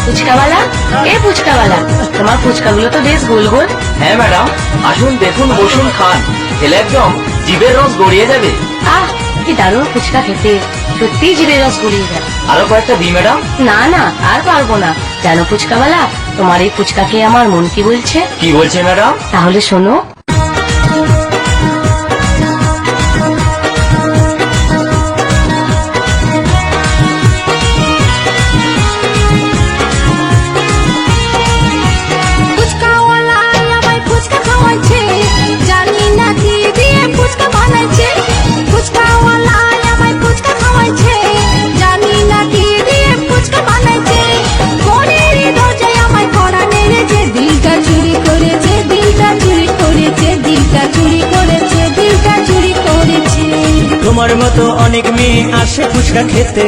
ফুচকাওয়ালা, এ ফুচকাওয়ালা, তোমার ফুচকাগুলো তো বেশ গোল গোল। হ্যাঁ ম্যাডাম, আসুন দেখুন, বসুন, খান, খেলে একদম জিভের রস গড়িয়ে যাবে। আহ, কি দারুণ ফুচকা খেতে, সত্যিই জিভের রস গড়িয়ে যায়। আরো কয়েকটা দিই ম্যাডাম? না না, আর পারবো না। জানো ফুচকাওয়ালা, তোমার এই ফুচকা খেয়ে আমার মন কি বলছে? কি বলছে ম্যাডাম? তাহলে শোনো। ফুচকাওয়ালা আমায় ফুচকা খাওয়াচ্ছে, জানি না কি দিয়ে ফুচকা বানাইছে। ফুচকাওয়ালা আমায় ফুচকা খাওয়াচ্ছে, জানি না কি দিয়ে ফুচকা বানাইছে। মনের দরজায় আমায় কড়া নেড়েছে, দিলটা চুরি করেছে, দিলটা চুরি করেছে, দিলটা চুরি করেছে, দিলটা চুরি করেছে। তোমার মতো অনেক মেয়ে আসে ফুচকা খেতে।